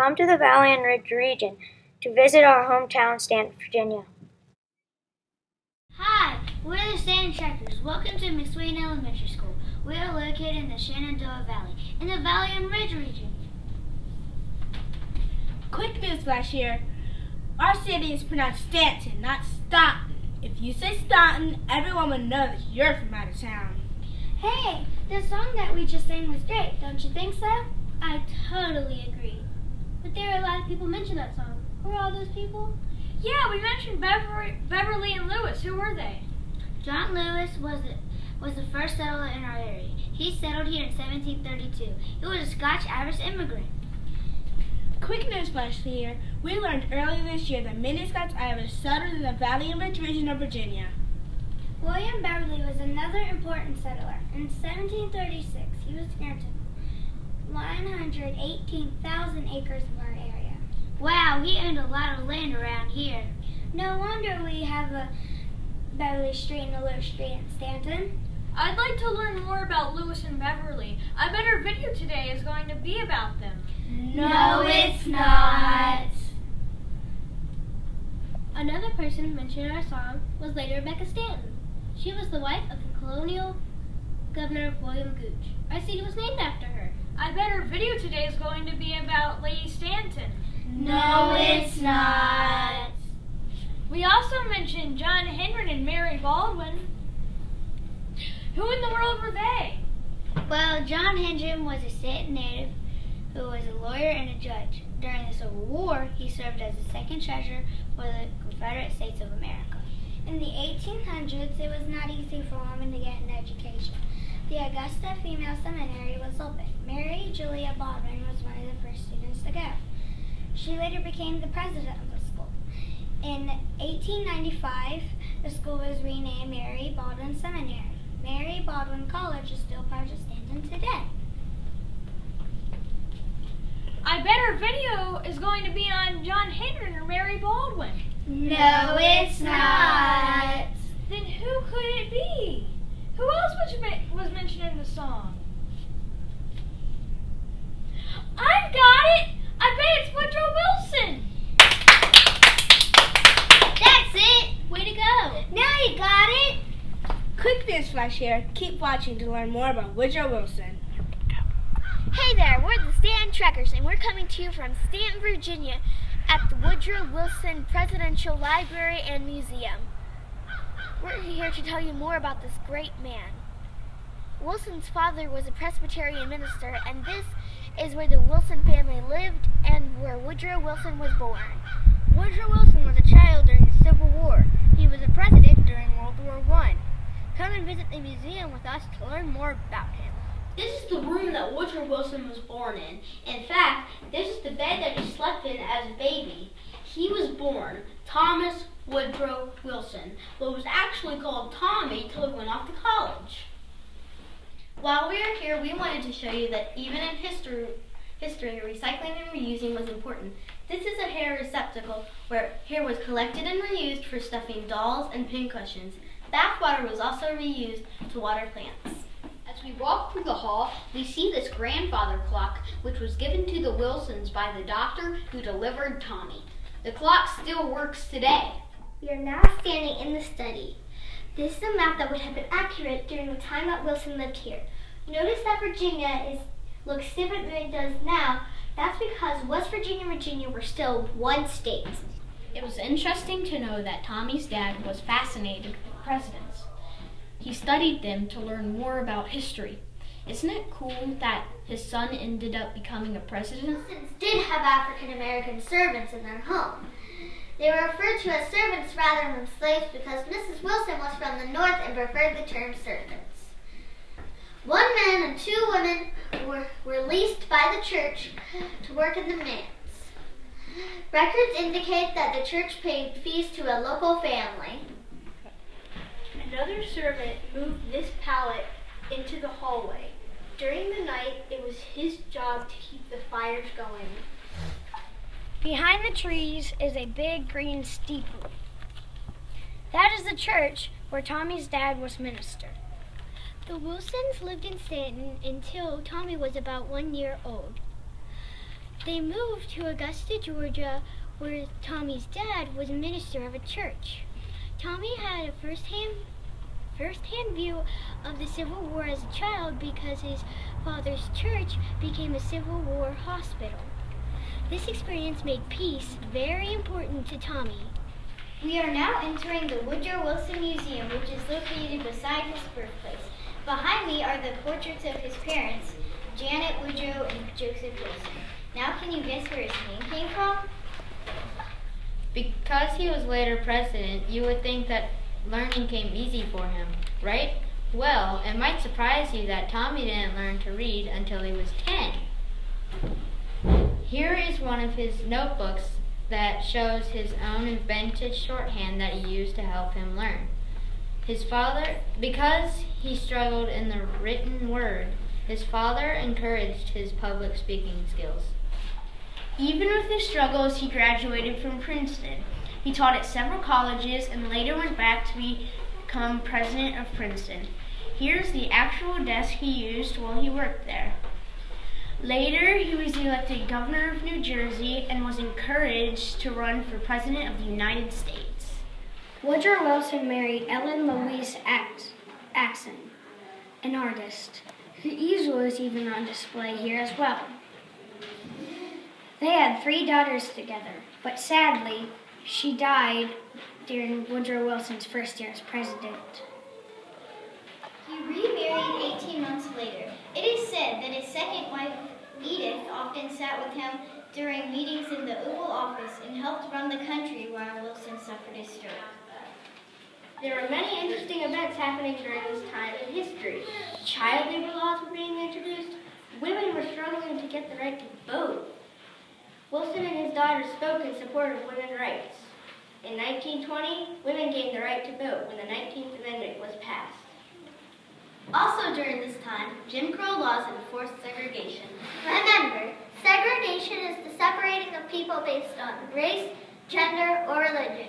come to the Valley and Ridge region to visit our hometown, Stanton, Virginia. Hi, we're the Stanton Trackers. Welcome to McSwain Elementary School. We are located in the Shenandoah Valley, in the Valley and Ridge region. Quick newsflash here. Our city is pronounced Stanton, not Staunton. If you say Staunton, everyone will know that you're from out of town. Hey, the song that we just sang was great, don't you think so? I totally agree. But there are a lot of people mention that song. Who are all those people? Yeah, we mentioned Beverly and Lewis. Who were they? John Lewis was the first settler in our area. He settled here in 1732. He was a Scotch-Irish immigrant. Quick newsflash here. We learned earlier this year that many Scotch-Irish settled in the Valley and Ridge region of Virginia. William Beverly was another important settler. In 1736, he was granted 118,000 acres of our area. Wow, he owned a lot of land around here. No wonder we have a Beverly Street and a Lewis Street in Stanton. I'd like to learn more about Lewis and Beverly. I bet our video today is going to be about them. No, it's not. Another person mentioned in our song was Lady Rebecca Stanton. She was the wife of the colonial governor William Gooch. Our city was named after her. I bet our video today is going to be about Lady Stanton. No, it's not. We also mentioned John Henry and Mary Baldwin. Who in the world were they? Well, John Henry was a Stanton native who was a lawyer and a judge. During the Civil War, he served as the second treasurer for the Confederate States of America. In the 1800s, it was not easy for women to get an education. The Augusta Female Seminary was open. Mary Julia Baldwin was one of the first students to go. She later became the president of the school. In 1895, the school was renamed Mary Baldwin Seminary. Mary Baldwin College is still part of Stanton today. I bet our video is going to be on John Henry or Mary Baldwin. No, it's not. Then who could it be? Who else was mentioned in the song? I've got it! I bet it's Woodrow Wilson! That's it! Way to go! Now you got it! Quick newsflash here. Keep watching to learn more about Woodrow Wilson. Hey there, we're the Stanton Trackers, and we're coming to you from Stanton, Virginia, at the Woodrow Wilson Presidential Library and Museum. We're here to tell you more about this great man. Wilson's father was a Presbyterian minister, and this is where the Wilson family lived and where Woodrow Wilson was born. Woodrow Wilson was a child during the Civil War. He was a president during World War I. Come and visit the museum with us to learn more about him. This is the room that Woodrow Wilson was born in. In fact, this is the bed that he slept in as a baby. He was born Thomas Woodrow Wilson, but was actually called Tommy till he went off to college. While we are here, we wanted to show you that even in history, recycling and reusing was important. This is a hair receptacle where hair was collected and reused for stuffing dolls and pincushions. Bath water was also reused to water plants. As we walk through the hall, we see this grandfather clock, which was given to the Wilsons by the doctor who delivered Tommy. The clock still works today. We are now standing in the study. This is a map that would have been accurate during the time that Wilson lived here. Notice that Virginia looks different than it does now. That's because West Virginia and Virginia were still one state. It was interesting to know that Tommy's dad was fascinated with presidents. He studied them to learn more about history. Isn't it cool that his son ended up becoming a president? Wilsons did have African American servants in their home. They were referred to as servants rather than slaves because Mrs. Wilson was from the North and preferred the term servants. 1 man and 2 women were leased by the church to work in the manse. Records indicate that the church paid fees to a local family. Another servant moved this pallet into the hallway. During the night, it was his job to keep the fires going. Behind the trees is a big green steeple. That is the church where Tommy's dad was minister. The Wilsons lived in Stanton until Tommy was about 1 year old. They moved to Augusta, Georgia, where Tommy's dad was a minister of a church. Tommy had a first-hand view of the Civil War as a child because his father's church became a Civil War hospital. This experience made peace very important to Tommy. We are now entering the Woodrow Wilson Museum, which is located beside his birthplace. Behind me are the portraits of his parents, Janet Woodrow and Joseph Wilson. Now can you guess where his name came from? Because he was later president, you would think that learning came easy for him, right? Well, it might surprise you that Tommy didn't learn to read until he was 10. Here is one of his notebooks that shows his own invented shorthand that he used to help him learn. His father, because he struggled in the written word, his father encouraged his public speaking skills. Even with his struggles, he graduated from Princeton. He taught at several colleges and later went back to become president of Princeton. Here's the actual desk he used while he worked there. Later, he was elected governor of New Jersey and was encouraged to run for president of the United States. Woodrow Wilson married Ellen Louise Axon, an artist. Her easel is even on display here as well. They had 3 daughters together, but sadly, she died during Woodrow Wilson's first year as president. He remarried 18 months later. It is said that his second wife, Edith, often sat with him during meetings in the Oval Office and helped run the country while Wilson suffered a stroke. There were many interesting events happening during this time in history. Child labor laws were being introduced. Women were struggling to get the right to vote. Wilson and his daughters spoke in support of women's rights. In 1920, women gained the right to vote when the 19th Amendment was passed. Also during this time, Jim Crow laws enforced segregation. Remember, segregation is the separating of people based on race, gender, or religion.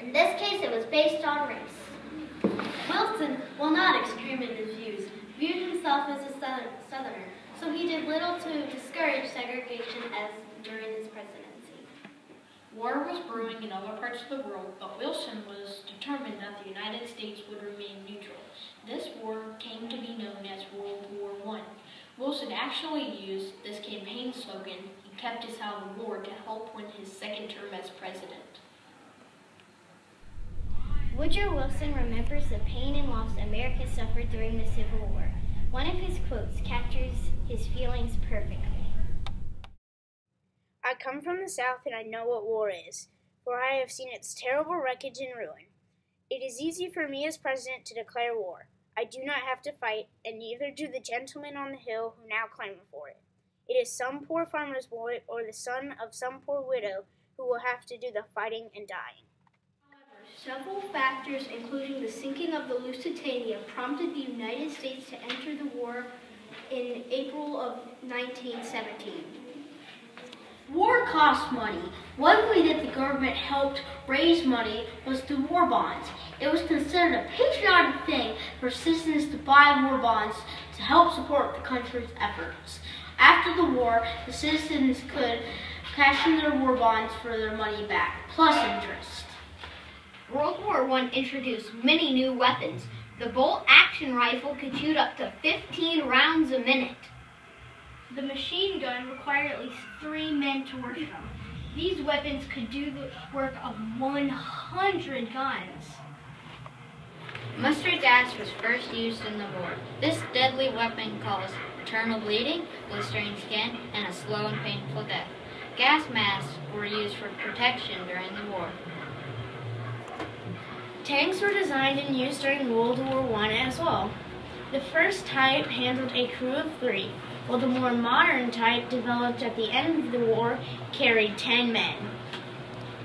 In this case, it was based on race. Wilson, while not extreme in his views, viewed himself as a Southerner, so he did little to discourage segregation as during his presidency. War was brewing in other parts of the world, but Wilson was determined that the United States would remain neutral. This war came to be known as World War I. Wilson actually used this campaign slogan, "He kept us out of the war," to help win his second term as president. Woodrow Wilson remembers the pain and loss America suffered during the Civil War. One of his quotes captures his feelings perfectly. I come from the South and I know what war is, for I have seen its terrible wreckage and ruin. It is easy for me as president to declare war. I do not have to fight, and neither do the gentlemen on the hill who now clamor for it. It is some poor farmer's boy or the son of some poor widow who will have to do the fighting and dying. Several factors, including the sinking of the Lusitania, prompted the United States to enter the war in April of 1917. War costs money. One way that the government helped raise money was through war bonds. It was considered a patriotic thing for citizens to buy war bonds to help support the country's efforts. After the war, the citizens could cash in their war bonds for their money back, plus interest. World War I introduced many new weapons. The bolt-action rifle could shoot up to 15 rounds a minute. The machine gun required at least 3 men to work them. These weapons could do the work of 100 guns. Mustard gas was first used in the war. This deadly weapon caused internal bleeding, blistering skin, and a slow and painful death. Gas masks were used for protection during the war. Tanks were designed and used during World War I as well. The first type handled a crew of 3, while the more modern type, developed at the end of the war, carried 10 men.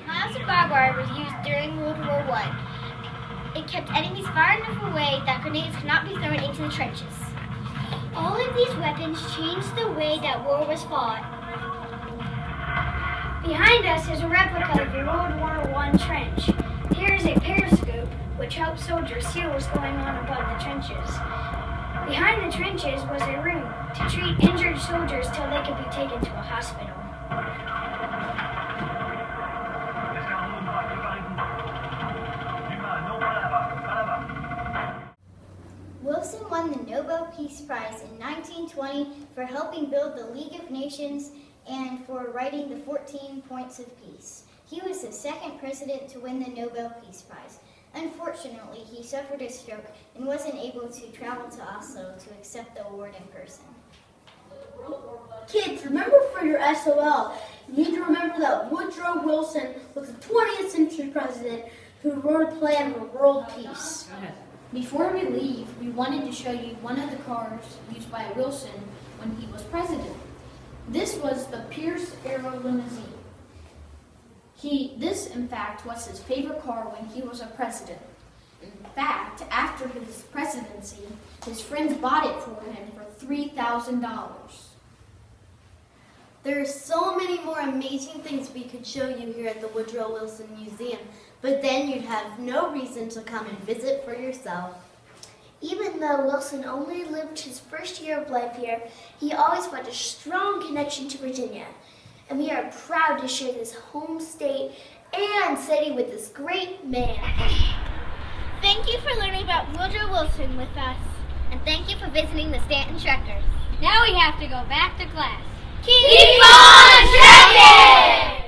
Miles of barbed wire was used during World War I. It kept enemies far enough away that grenades could not be thrown into the trenches. All of these weapons changed the way that war was fought. Behind us is a replica of the World War I trench. Here is a periscope, which helps soldiers see what's going on above the trenches. Behind the trenches was a room to treat injured soldiers till they could be taken to a hospital. Peace Prize in 1920 for helping build the League of Nations and for writing the 14 Points of Peace. He was the second president to win the Nobel Peace Prize. Unfortunately, he suffered a stroke and wasn't able to travel to Oslo to accept the award in person. Kids, remember for your SOL, you need to remember that Woodrow Wilson was the 20th century president who wrote a plan for world peace. Before we leave, we wanted to show you one of the cars used by Wilson when he was president. This was the Pierce Arrow limousine. This, in fact, was his favorite car when he was a president. In fact, after his presidency, his friends bought it for him for $3,000. There are so many more amazing things we could show you here at the Woodrow Wilson Museum, but then you'd have no reason to come and visit for yourself. Even though Wilson only lived his first year of life here, he always felt a strong connection to Virginia. And we are proud to share this home state and city with this great man. Thank you for learning about Woodrow Wilson with us. And thank you for visiting the Stanton Trekkers. Now we have to go back to class. Keep on trekking!